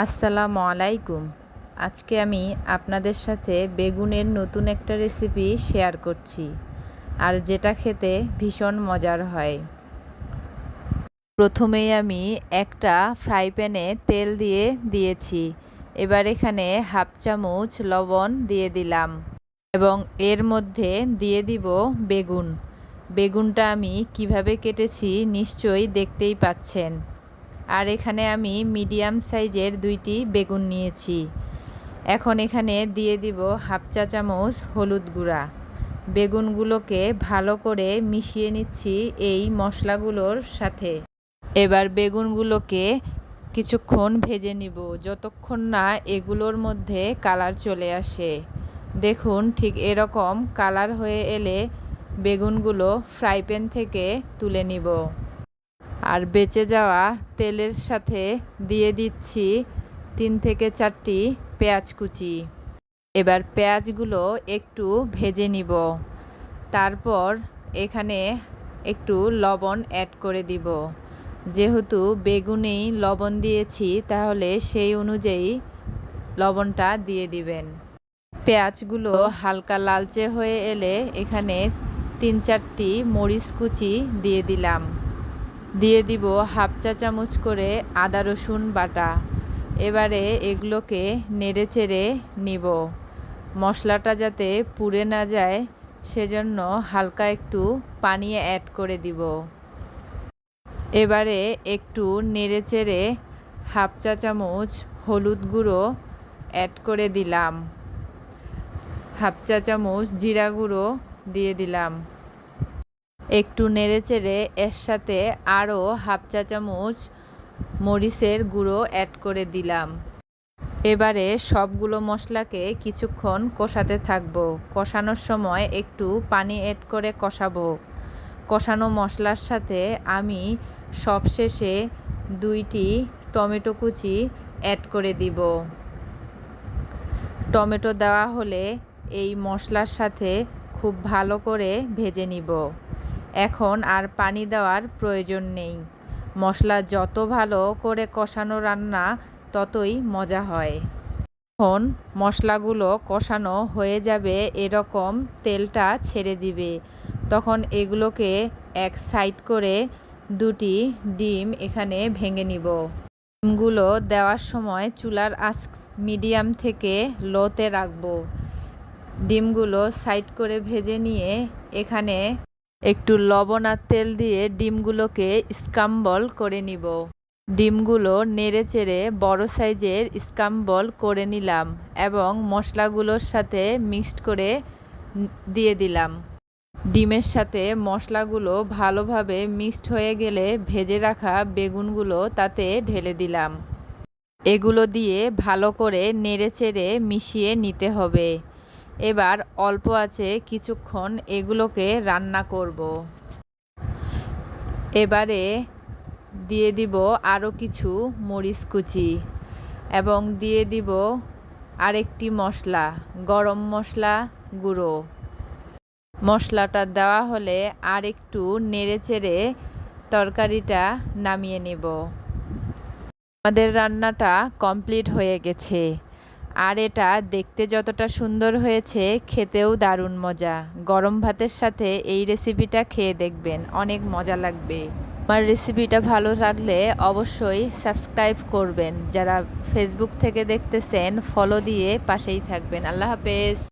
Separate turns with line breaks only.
আসসালামু আলাইকুম। আজকে আমি আপনাদের সাথে বেগুনের নতুন একটা রেসিপি শেয়ার করছি, আর যেটা খেতে ভীষণ মজার হয়। প্রথমেই আমি একটা ফ্রাই প্যানে তেল দিয়েছি। এবার এখানে হাফ চামচ লবণ দিয়ে দিলাম এবং এর মধ্যে দিয়ে দিব বেগুন। বেগুনটা আমি কিভাবে কেটেছি নিশ্চয়ই দেখতেই পাচ্ছেন। আর এখানে আমি মিডিয়াম সাইজের 2টি বেগুন নিয়েছি। এখন এখানে দিয়ে দিব হাফ চা চামচ হলুদ গুঁড়া। বেগুনগুলোকে ভালো করে মিশিয়ে নিচ্ছি এই মশলাগুলোর সাথে। এবার বেগুনগুলোকে কিছুক্ষণ ভেজে নিব, যতক্ষণ না এগুলোর মধ্যে কালার চলে আসে। দেখুন, ঠিক এরকম কালার হয়ে এলে বেগুনগুলো ফ্রাই প্যান থেকে তুলে নিব। আর বেঁচে যাওয়া তেলের সাথে দিয়ে দিচ্ছি 3 থেকে 4টি পেঁয়াজ কুচি। এবার পেঁয়াজগুলো একটু ভেজে নিব। তারপর এখানে একটু লবণ অ্যাড করে দিব। যেহেতু বেগুনেই লবণ দিয়েছি, তাহলে সেই অনুযায়ী লবণটা দিয়ে দিবেন। পেঁয়াজগুলো হালকা লালচে হয়ে এলে এখানে 3-4টি মরিচ কুচি দিয়ে দিলাম। দিয়ে দিব হাফ চা চামচ করে আদা রসুন বাটা। এবারে এগুলোকে নেড়ে চেড়ে নিব। মশলাটা যাতে পুড়ে না যায় সেজন্য হালকা একটু পানি অ্যাড করে দিব। এবারে একটু নেড়ে চেড়ে হাফ চা চামচ হলুদ গুঁড়ো অ্যাড করে দিলাম। হাফ চা চামচ জিরা গুঁড়ো দিয়ে দিলাম। একটু নেড়েচেড়ে এর সাথে আরও হাফ চা চামচ মরিচের গুঁড়ো অ্যাড করে দিলাম। এবারে সবগুলো মশলাকে কিছুক্ষণ কষাতে থাকব। কষানোর সময় একটু পানি অ্যাড করে কষাবো। কষানো মশলার সাথে আমি সবশেষে 2টি টমেটো কুচি অ্যাড করে দিব। টমেটো দেওয়া হলে এই মশলার সাথে খুব ভালো করে ভেজে নিব। এখন আর পানি দেওয়ার প্রয়োজন নেই। মশলা যত ভালো করে কষানো রান্না ততই মজা হয়। এখন মশলাগুলো কষানো হয়ে যাবে, এরকম তেলটা ছেড়ে দিবে। তখন এগুলোকে এক সাইড করে 2টি ডিম এখানে ভেঙে নিব। ডিমগুলো দেওয়ার সময় চুলার আঁচ মিডিয়াম থেকে লোতে রাখবো। ডিমগুলো সাইড করে ভেজে নিয়ে এখানে একটু লবণ আর তেল দিয়ে ডিমগুলোকে স্ক্রাম্বল করে নিব। ডিমগুলো নেড়ে চেড়ে বড় সাইজের স্ক্রাম্বল করে নিলাম এবং মশলাগুলোর সাথে মিক্সড করে দিয়ে দিলাম। ডিমের সাথে মশলাগুলো ভালোভাবে মিক্সড হয়ে গেলে ভেজে রাখা বেগুনগুলো তাতে ঢেলে দিলাম। এগুলো দিয়ে ভালো করে নেড়ে চেড়ে মিশিয়ে নিতে হবে। এবার অল্প আঁচে কিছুক্ষণ এগুলোকে রান্না করব। এবারে দিয়ে দিব আরও কিছু মরিচ কুচি এবং দিয়ে দিব আরেকটি মশলা, গরম মশলা গুঁড়ো। মশলাটা দেওয়া হলে আর একটু নেড়ে চেড়ে তরকারিটা নামিয়ে নেব। আমাদের রান্নাটা কমপ্লিট হয়ে গেছে। আর এটা দেখতে যতটা সুন্দর হয়েছে, খেতেও দারুণ মজা। গরম ভাতের সাথে এই রেসিপিটা খেয়ে দেখবেন, অনেক মজা লাগবে। আমার রেসিপিটা ভালো লাগলে অবশ্যই সাবস্ক্রাইব করবেন। যারা ফেসবুক থেকে দেখতেছেন ফলো দিয়ে পাশেই থাকবেন। আল্লাহ হাফেজ।